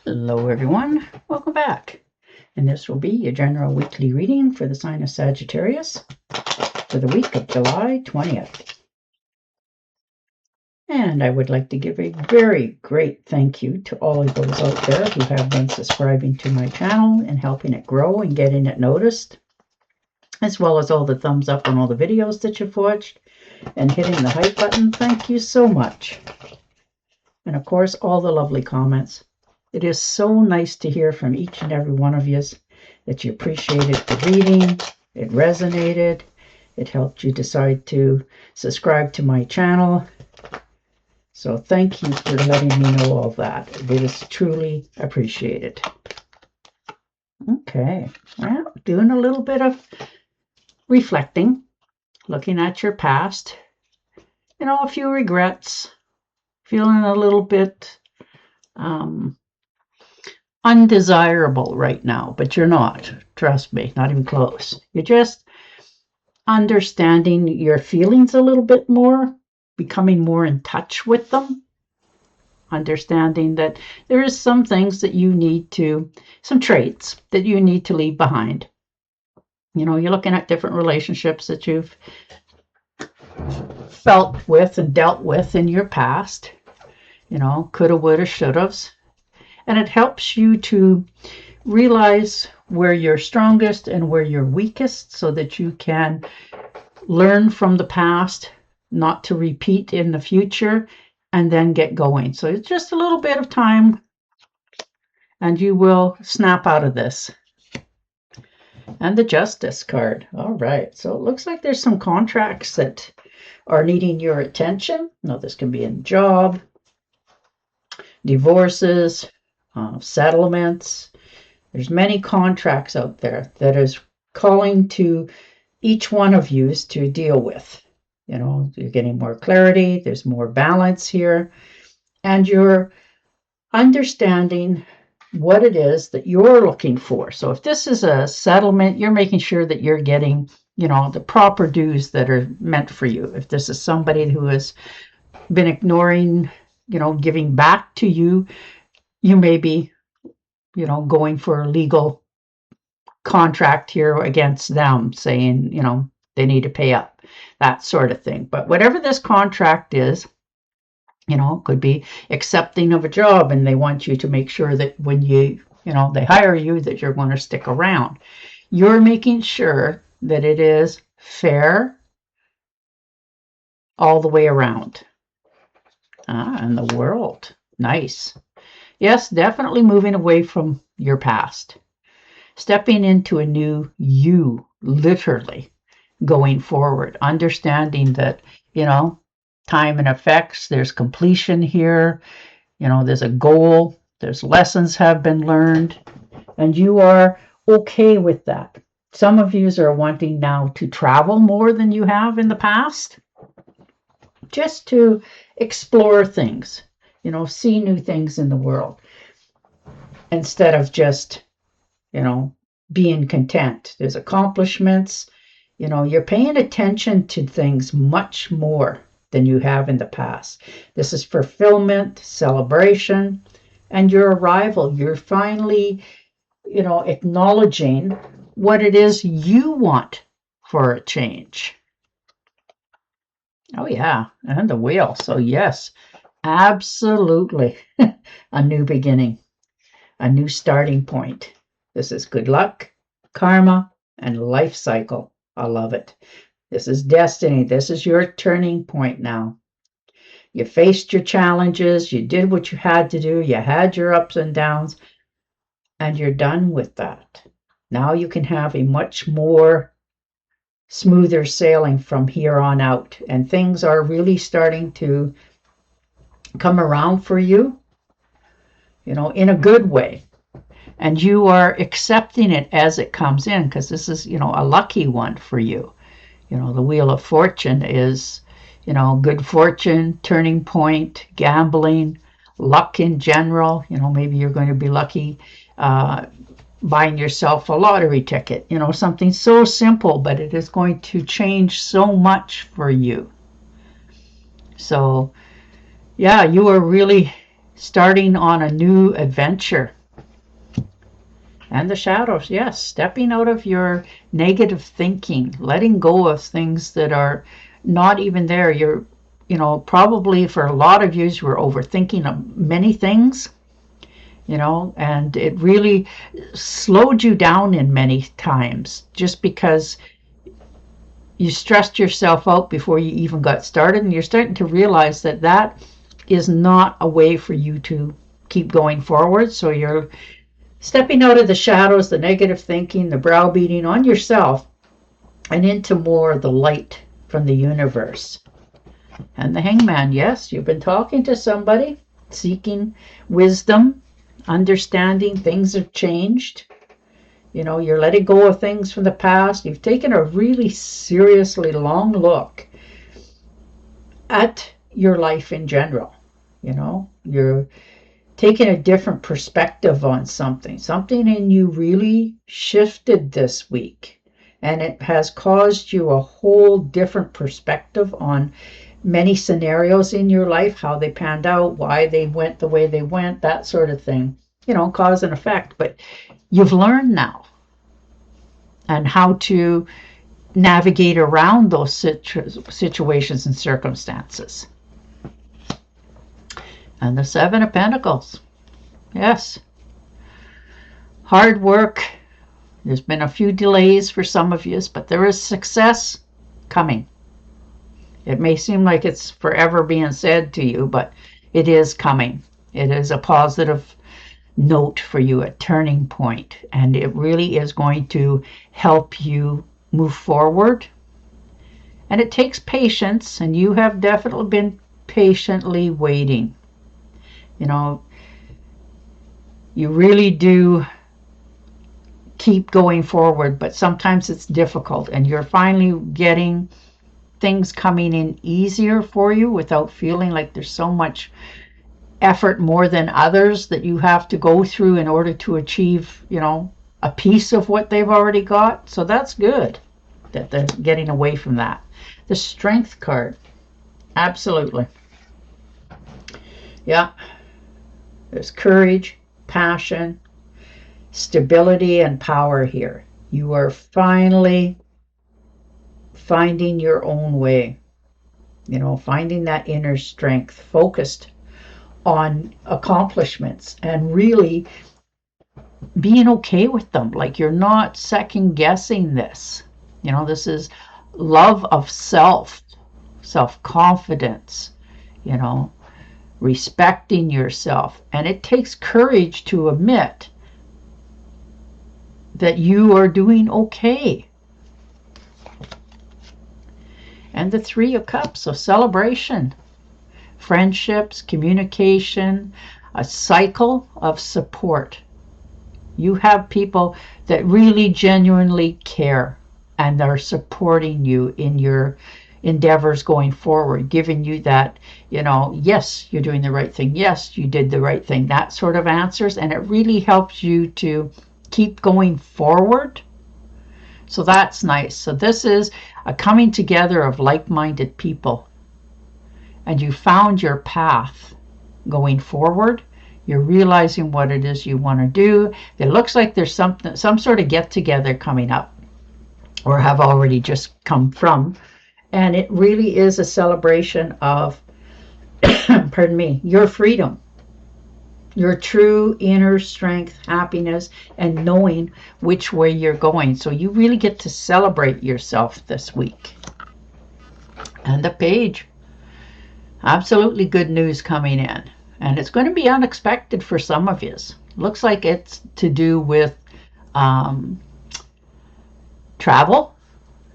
Hello everyone, welcome back. And this will be your general weekly reading for the sign of Sagittarius for the week of July 20th. And I would like to give a very great thank you to all of those out there who have been subscribing to my channel and helping it grow and getting it noticed, as well as all the thumbs up on all the videos that you've watched and hitting the hype button. Thank you so much. And of course, all the lovely comments. It is so nice to hear from each and every one of you that you appreciated the reading, it resonated, it helped you decide to subscribe to my channel. So thank you for letting me know all that. It is truly appreciated. Okay, well, doing a little bit of reflecting, looking at your past, a few regrets, feeling a little bit undesirable right now, but you're not. Trust me, not even close. You're just understanding your feelings a little bit more, becoming more in touch with them, understanding that there is some things that you need to, some traits that you need to leave behind. You're looking at different relationships that you've felt with and dealt with in your past, coulda, woulda, shouldas. And it helps you to realize where you're strongest and where you're weakest so that you can learn from the past, not to repeat in the future, and then get going. So it's just a little bit of time and you will snap out of this. And the Justice card. All right. So it looks like there's some contracts that are needing your attention. Now, this can be a job, divorces, settlements. There's many contracts out there that is calling to each one of you to deal with. You're getting more clarity, there's more balance here, and you're understanding what it is that you're looking for. So if this is a settlement, you're making sure that you're getting, the proper dues that are meant for you. If this is somebody who has been ignoring, giving back to you, you may be, going for a legal contract here against them, saying, they need to pay up, that sort of thing. But whatever this contract is, could be accepting of a job and they want you to make sure that when they hire you, that you're going to stick around. You're making sure that it is fair all the way around. And the World. Nice. Yes, definitely moving away from your past. Stepping into a new you, literally going forward. Understanding that, time and effects, there's completion here. There's a goal. There's lessons have been learned. And you are okay with that. Some of you are wanting now to travel more than you have in the past. Just to explore things, see new things in the world. Instead of just, being content. There's accomplishments. You're paying attention to things much more than you have in the past. This is fulfillment, celebration, and your arrival. You're finally, acknowledging what it is you want for a change. Oh, yeah, and the Wheel. So, yes, absolutely a new beginning, a new starting point. This is good luck, karma, and life cycle. I love it. This is destiny. This is your turning point now. You faced your challenges. You did what you had to do. You had your ups and downs, and you're done with that. Now you can have a much more smoother sailing from here on out, and things are really starting to come around for you, in a good way. And you are accepting it as it comes in, because this is, a lucky one for you. The Wheel of Fortune is, good fortune, turning point, gambling, luck in general. Maybe you're going to be lucky buying yourself a lottery ticket, something so simple, but it is going to change so much for you. So, yeah, you are really starting on a new adventure. And the shadows, yes, stepping out of your negative thinking, letting go of things that are not even there. You're, probably for a lot of you were overthinking many things, and it really slowed you down in many times just because you stressed yourself out before you even got started, and you're starting to realize that that is not a way for you to keep going forward. So you're stepping out of the shadows, the negative thinking, the browbeating on yourself, and into more of the light from the universe. And the Hangman, yes, you've been talking to somebody, seeking wisdom, understanding things have changed. You're letting go of things from the past. You've taken a really seriously long look at your life in general. You're taking a different perspective on something. Something in you really shifted this week, and it has caused you a whole different perspective on many scenarios in your life, how they panned out, why they went the way they went, that sort of thing. Cause and effect. But you've learned now and how to navigate around those situations and circumstances. And the Seven of Pentacles. Yes. Hard work. There's been a few delays for some of you, but there is success coming. It may seem like it's forever being said to you, but it is coming. It is a positive note for you, a turning point, and it really is going to help you move forward. And it takes patience, and you have definitely been patiently waiting. You really do keep going forward, but sometimes it's difficult, and you're finally getting things coming in easier for you without feeling like there's so much effort more than others that you have to go through in order to achieve, a piece of what they've already got. So that's good that they're getting away from that. The Strength card. Absolutely. Yeah. There's courage, passion, stability, and power here. You are finally finding your own way. Finding that inner strength, focused on accomplishments, and really being okay with them. Like, you're not second guessing this. This is love of self, self-confidence, respecting yourself. And it takes courage to admit that you are doing okay. And the Three of Cups, so celebration, friendships, communication, a cycle of support. You have people that really genuinely care and are supporting you in your endeavors going forward, giving you that, yes, you're doing the right thing. Yes, you did the right thing. That sort of answers. And it really helps you to keep going forward. So that's nice. So this is a coming together of like-minded people. And you found your path going forward. You're realizing what it is you want to do. It looks like there's some sort of get-together coming up, or have already just come from. And it really is a celebration of, pardon me, your freedom, your true inner strength, happiness, and knowing which way you're going. So you really get to celebrate yourself this week. And the Page. Absolutely good news coming in. And it's going to be unexpected for some of you. Looks like it's to do with travel.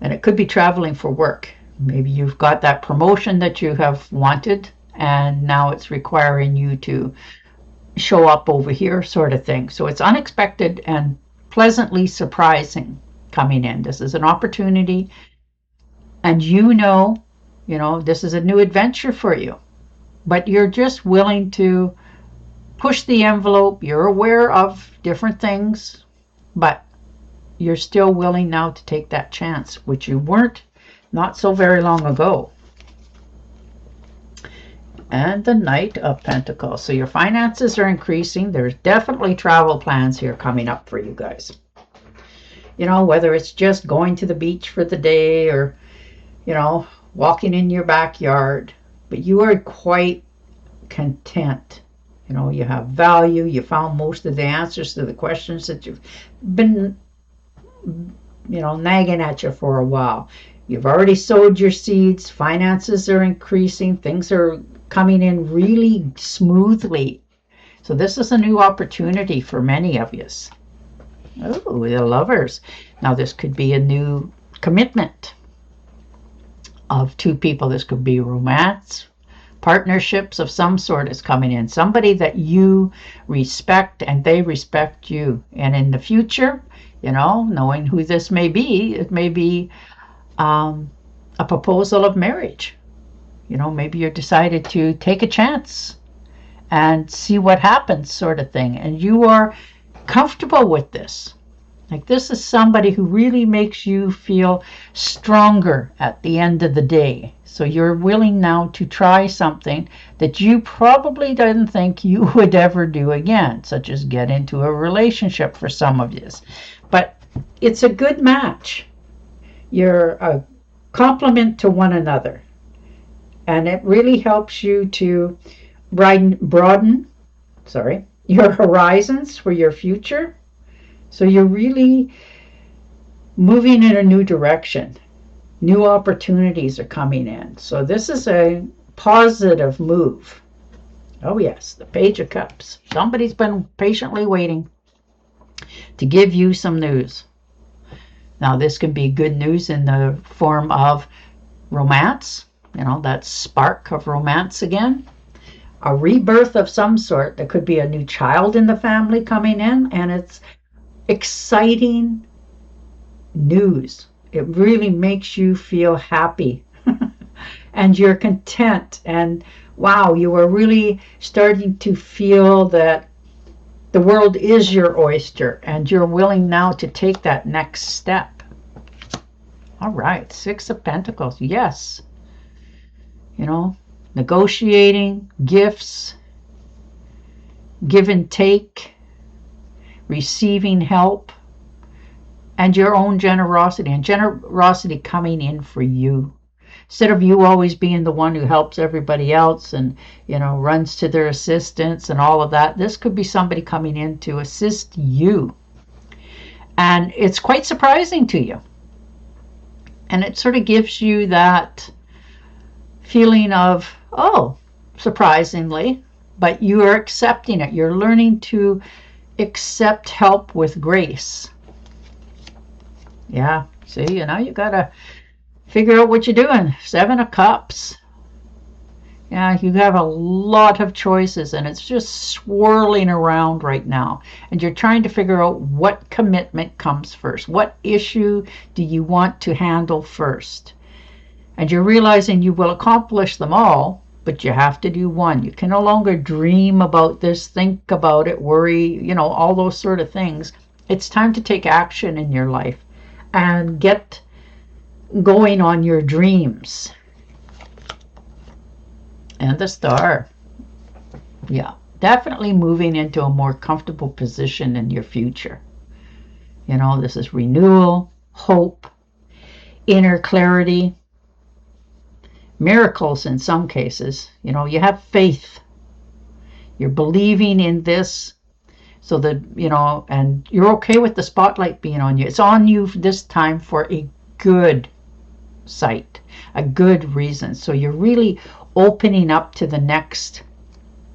And it could be traveling for work. Maybe you've got that promotion that you have wanted, and now it's requiring you to show up over here, sort of thing. So it's unexpected and pleasantly surprising coming in. This is an opportunity, and this is a new adventure for you, but you're just willing to push the envelope. You're aware of different things, but you're still willing now to take that chance, which you weren't not so very long ago. And the Knight of Pentacles. So your finances are increasing. There's definitely travel plans here coming up for you guys. You know, whether it's just going to the beach for the day or, you know, walking in your backyard. But you are quite content. You know, you have value. You found most of the answers to the questions that you've been, you know, nagging at you for a while. You've already sowed your seeds. Finances are increasing. Things are coming in really smoothly. So this is a new opportunity for many of you. Oh, the Lovers. Now this could be a new commitment of two people. This could be romance, partnerships of some sort is coming in. Somebody that you respect and they respect you. And in the future, you know, knowing who this may be, it may be a proposal of marriage. You know, maybe you're decided to take a chance and see what happens, sort of thing. And you are comfortable with this. Like, this is somebody who really makes you feel stronger at the end of the day. So you're willing now to try something that you probably didn't think you would ever do again, such as get into a relationship for some of you. But it's a good match. You're a complement to one another. And it really helps you to broaden your horizons for your future. So you're really moving in a new direction. New opportunities are coming in. So this is a positive move. Oh yes, the Page of Cups. Somebody's been patiently waiting to give you some news. Now this can be good news in the form of romance. You know, that spark of romance again. A rebirth of some sort. There could be a new child in the family coming in, and it's exciting news. It really makes you feel happy and you're content, and wow, you are really starting to feel that the world is your oyster and you're willing now to take that next step. All right, Six of Pentacles. Yes, you know, negotiating, gifts, give and take, receiving help, and your own generosity, and generosity coming in for you. Instead of you always being the one who helps everybody else and, you know, runs to their assistance and all of that, this could be somebody coming in to assist you. And it's quite surprising to you. And it sort of gives you that feeling of, oh, surprisingly, but you are accepting it. You're learning to accept help with grace. Yeah, see, you know, you got to figure out what you're doing. Seven of Cups. Yeah, you have a lot of choices, and it's just swirling around right now. And you're trying to figure out what commitment comes first. What issue do you want to handle first? And you're realizing you will accomplish them all, but you have to do one. You can no longer dream about this, think about it, worry, you know, all those sort of things. It's time to take action in your life and get going on your dreams. And the Star. Yeah, definitely moving into a more comfortable position in your future. You know, this is renewal, hope, inner clarity, miracles in some cases. You know, you have faith. You're believing in this so that, you know, and you're okay with the spotlight being on you. It's on you this time for a good sight, a good reason. So you're really opening up to the next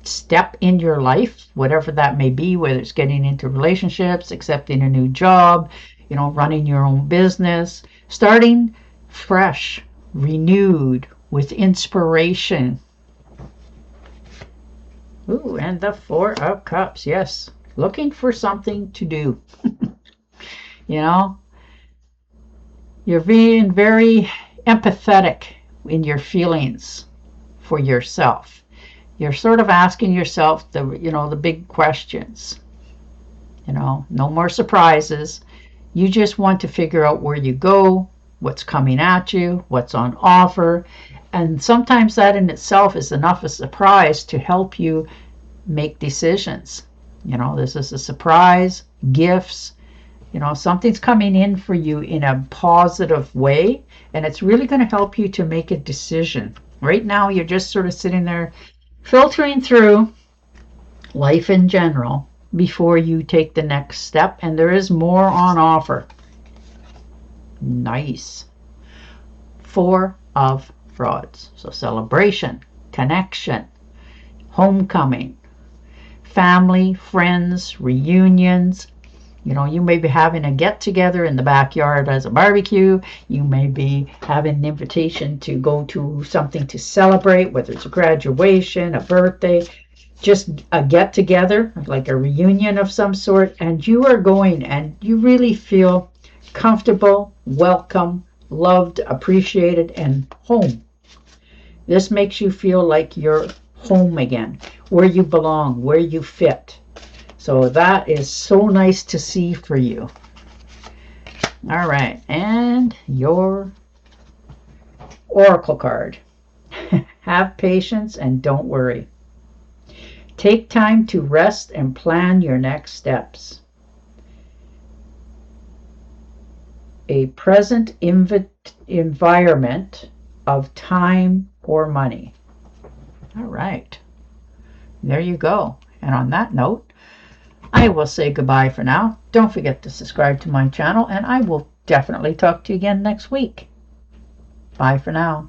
step in your life, whatever that may be, whether it's getting into relationships, accepting a new job, you know, running your own business, starting fresh, renewed, with inspiration. Ooh, and the Four of Cups. Yes, looking for something to do. You know, you're being very empathetic in your feelings for yourself. You're sort of asking yourself the, you know, the big questions. You know, no more surprises. You just want to figure out where you go, what's coming at you, what's on offer. And sometimes that in itself is enough a surprise to help you make decisions. You know, this is a surprise, gifts, you know, something's coming in for you in a positive way, and it's really going to help you to make a decision. Right now, you're just sort of sitting there filtering through life in general before you take the next step, and there is more on offer. Nice. 4 of Rods. So celebration, connection, homecoming, family, friends, reunions. You know, you may be having a get-together in the backyard as a barbecue. You may be having an invitation to go to something to celebrate, whether it's a graduation, a birthday, just a get-together, like a reunion of some sort, and you are going and you really feel comfortable, welcome, loved, appreciated, and home. This makes you feel like you're home again, where you belong, where you fit. So that is so nice to see for you. All right, and your oracle card. Have patience and don't worry. Take time to rest and plan your next steps. A present environment of time or money. All right, there you go. And on that note, I will say goodbye for now. Don't forget to subscribe to my channel, and I will definitely talk to you again next week. Bye for now.